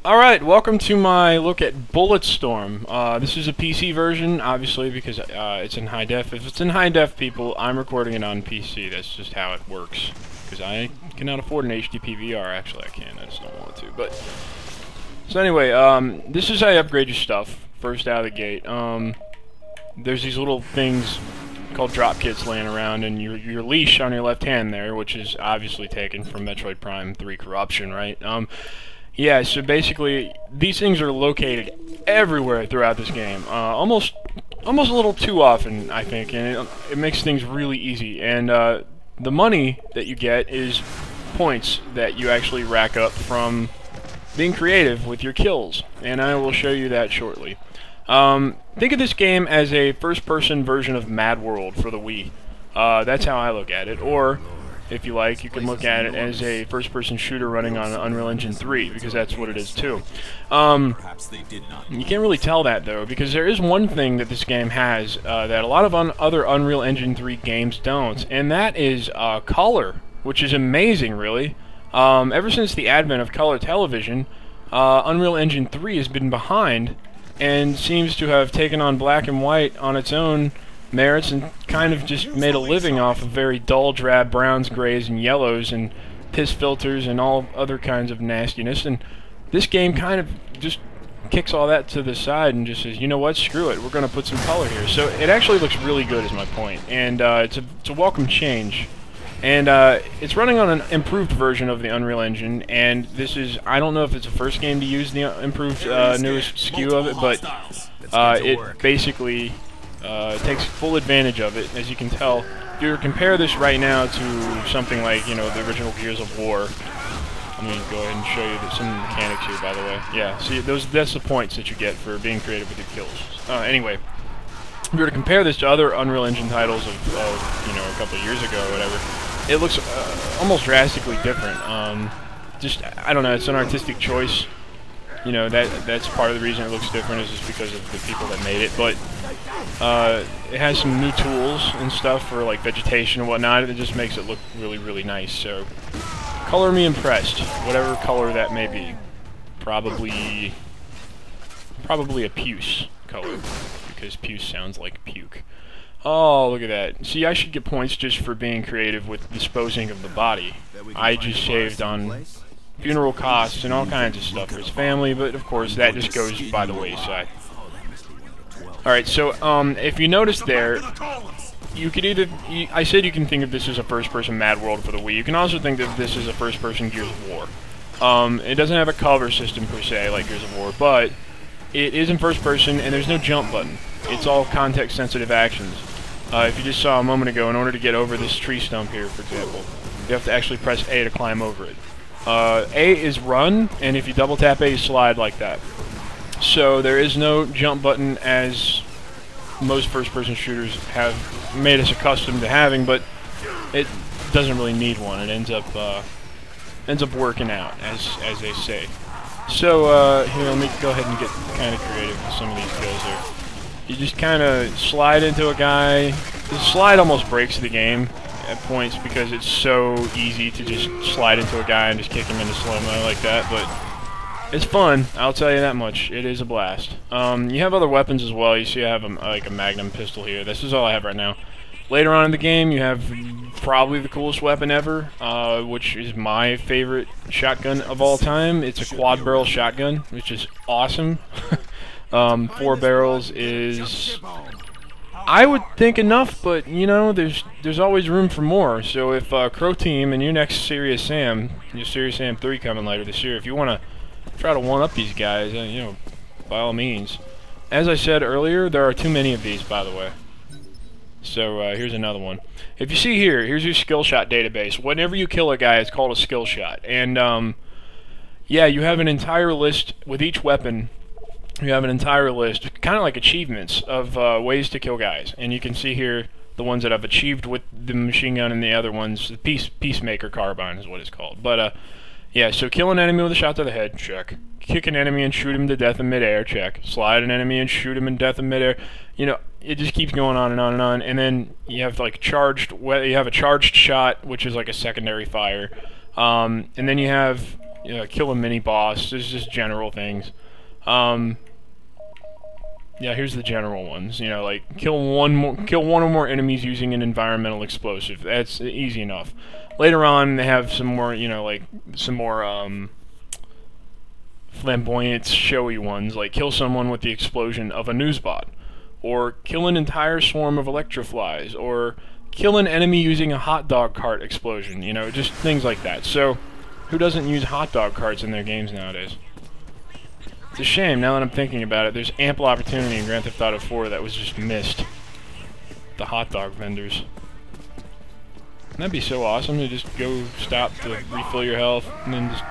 Alright, welcome to my look at Bulletstorm. This is a PC version, obviously, because it's in high def. If it's in high def, people, I'm recording it on PC. That's just how it works. Because I cannot afford an HD PVR. Actually, I can. I just don't want to. But so anyway, this is how you upgrade your stuff, first out of the gate. There's these little things called drop kits laying around, and your leash on your left hand there, which is obviously taken from Metroid Prime 3 Corruption, right? Yeah, so basically, these things are located everywhere throughout this game. Almost a little too often, I think, and it makes things really easy. And the money that you get is points that you actually rack up from being creative with your kills, and I will show you that shortly. Think of this game as a first-person version of Mad World for the Wii. That's how I look at it, or if you like, you can look at it as a first-person shooter running on Unreal Engine 3, because that's what it is too. You can't really tell that, though, because there is one thing that this game has that a lot of other Unreal Engine 3 games don't, and that is color, which is amazing, really. Ever since the advent of color television, Unreal Engine 3 has been behind, and seems to have taken on black and white on its own merits and kind of just made a living off of very dull, drab browns, grays, and yellows, and piss filters, and all other kinds of nastiness. And this game kind of just kicks all that to the side and just says, you know what, screw it, we're going to put some color here. So it actually looks really good, is my point, and it's a welcome change. And it's running on an improved version of the Unreal Engine, and this is, I don't know if it's the first game to use the improved newest SKU of it, but it basically takes full advantage of it, as you can tell. If you compare this right now to something like, you know, the original Gears of War, let me go ahead and show you some mechanics here, by the way. Yeah, see, that's the points that you get for being creative with your kills. Anyway, if you were to compare this to other Unreal Engine titles of you know, a couple of years ago or whatever, it looks almost drastically different. Just, I don't know, it's an artistic choice. You know, that's part of the reason it looks different, is just because of the people that made it. But it has some new tools and stuff for like vegetation and whatnot. It just makes it look really, really nice. So, color me impressed, whatever color that may be. Probably a puce color, because puce sounds like puke. Oh, look at that. See, I should get points just for being creative with disposing of the body. I just saved on funeral costs and all kinds of stuff for his family, but of course that just goes by the wayside. Alright, so if you notice there, you could either, I said you can think of this as a first-person Mad World for the Wii. You can also think of this as a first-person Gears of War. It doesn't have a cover system per se like Gears of War, but it is in first person, and there's no jump button. It's all context-sensitive actions. If you just saw a moment ago, in order to get over this tree stump here, for example, you have to actually press A to climb over it. A is run, and if you double tap A, you slide like that. So there is no jump button, as most first-person shooters have made us accustomed to having, but it doesn't really need one. It ends up working out, as they say. So here, let me go ahead and get kind of creative with some of these kills here. You just kind of slide into a guy. The slide almost breaks the game at points, because it's so easy to just slide into a guy and just kick him into slow-mo like that, but it's fun, I'll tell you that much. It is a blast. You have other weapons as well. You see I have like a Magnum pistol here. This is all I have right now. Later on in the game, you have probably the coolest weapon ever, which is my favorite shotgun of all time. It's a quad-barrel shotgun, which is awesome. 4 barrels is, I would think, enough, but you know, there's always room for more. So if Crow Team and your next Serious Sam, your Serious Sam 3 coming later this year, if you want to try to one-up these guys, you know, by all means. As I said earlier, there are too many of these, by the way. So here's another one. If you see here, here's your skill shot database. Whenever you kill a guy, it's called a skill shot. And yeah, you have an entire list with each weapon. You have an entire list, kind of like achievements, of ways to kill guys. And you can see here the ones that I've achieved with the machine gun, and the other ones, the Peacemaker carbine is what it's called. But yeah, so kill an enemy with a shot to the head, check. Kick an enemy and shoot him to death in midair, check. Slide an enemy and shoot him to death in midair. You know, it just keeps going on and on and on. And then you have like you have a charged shot, which is like a secondary fire. And then you have kill a mini boss. There's just general things. Yeah, here's the general ones. You know, like kill one or more enemies using an environmental explosive. That's easy enough. Later on, they have some more, you know, like some more flamboyant, showy ones, like kill someone with the explosion of a newsbot, or kill an entire swarm of electroflies, or kill an enemy using a hot dog cart explosion. You know, just things like that. So, who doesn't use hot dog carts in their games nowadays? It's a shame, now that I'm thinking about it. There's ample opportunity in Grand Theft Auto 4 that was just missed. The hot dog vendors. That'd be so awesome to just go stop to refill your health, and then just...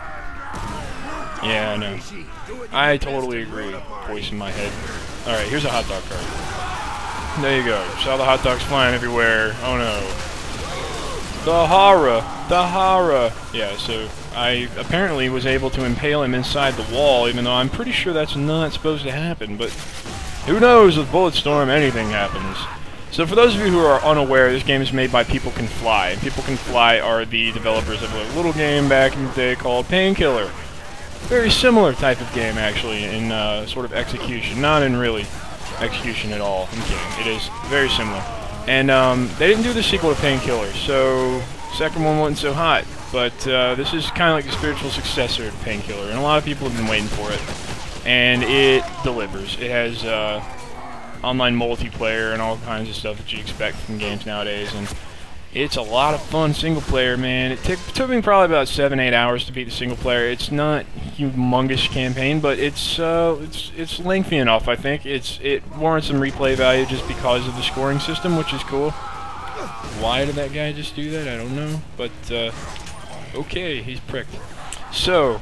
Yeah, I know. I totally agree. Voice in my head. Alright, here's a hot dog cart. There you go. Saw the hot dogs flying everywhere. Oh no. The horror! The horror! Yeah, so I apparently was able to impale him inside the wall, even though I'm pretty sure that's not supposed to happen, but who knows, with Bulletstorm, anything happens. So for those of you who are unaware, this game is made by People Can Fly. And People Can Fly are the developers of a little game back in the day called Painkiller. Very similar type of game, actually, in sort of execution. Not in really execution at all. I'm kidding. It is very similar. And they didn't do the sequel to Painkiller, so second one wasn't so hot. But this is kind of like the spiritual successor to Painkiller, and a lot of people have been waiting for it. And it delivers. It has online multiplayer and all kinds of stuff that you expect from games nowadays, and it's a lot of fun single player, man. It took me probably about 7-8 hours to beat the single player. It's not humongous campaign, but it's lengthy enough. I think it warrants some replay value just because of the scoring system, which is cool. Why did that guy just do that? I don't know, but okay, he's pricked. So.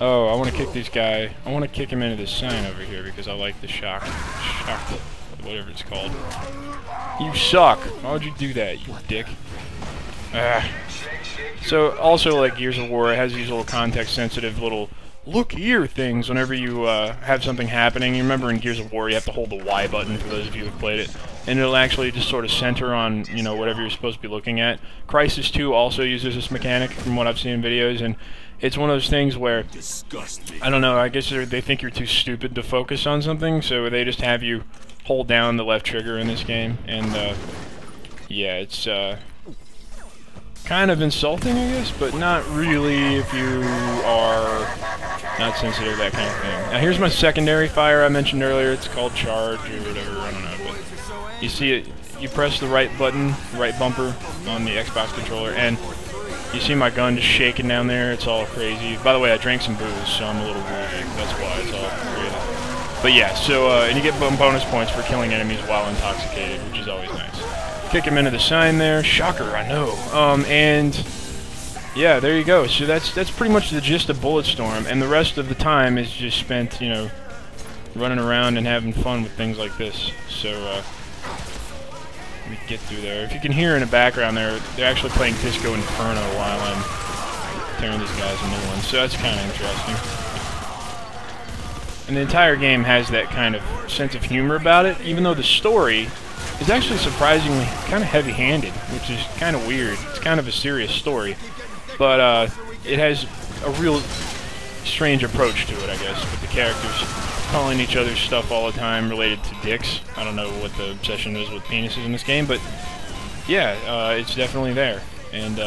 Oh, I want to kick this guy. I want to kick him into this sign over here because I like the shock, whatever it's called. You suck. Why would you do that, you dick? So, also, like Gears of War, it has these little context-sensitive little look here things whenever you have something happening. You remember in Gears of War, you have to hold the Y button for those of you who have played it, and it'll actually just sort of center on, you know, whatever you're supposed to be looking at. Crysis 2 also uses this mechanic from what I've seen in videos, and it's one of those things where, I don't know, I guess they think you're too stupid to focus on something, so they just have you hold down the left trigger in this game, and yeah, it's kind of insulting, I guess, but not really if you are not sensitive to that kind of thing. Now here's my secondary fire I mentioned earlier. It's called charge or whatever, I don't know, but you see it, you press the right button, right bumper on the Xbox controller, and you see my gun just shaking down there. It's all crazy. By the way, I drank some booze, so I'm a little woozy. That's why it's all crazy. But yeah, so and you get bonus points for killing enemies while intoxicated, which is always nice. Kick him into the sign there. Shocker, I know. And yeah, there you go. So that's pretty much the gist of Bulletstorm, and the rest of the time is just spent, you know, running around and having fun with things like this. So let me get through there. If you can hear in the background there, they're actually playing Disco Inferno while I'm tearing these guys a new one. So that's kind of interesting. And the entire game has that kind of sense of humor about it, even though the story is actually surprisingly kind of heavy-handed, which is kind of weird. It's kind of a serious story, but it has a real strange approach to it, I guess, with the characters calling each other stuff all the time related to dicks. I don't know what the obsession is with penises in this game, but yeah, it's definitely there, and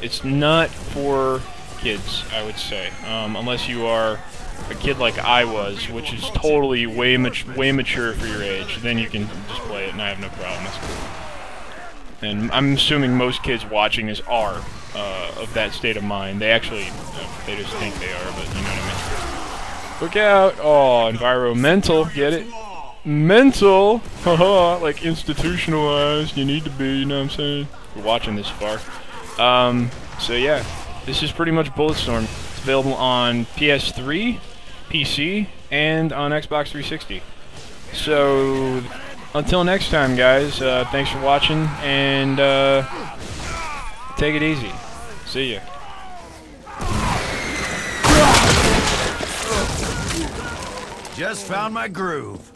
it's not for kids, I would say, unless you are a kid like I was, which is totally way mature for your age. Then you can just play it, and I have no problem. That's cool. And I'm assuming most kids watching this are of that state of mind. They actually, they just think they are, but you know what I mean. Look out! Oh, environmental, get it? Mental! Haha, like institutionalized, you need to be, you know what I'm saying? We're watching this far. So yeah, this is pretty much Bulletstorm. It's available on PS3, PC, and on Xbox 360. So, until next time, guys, thanks for watching, and take it easy. See ya. Just found my groove.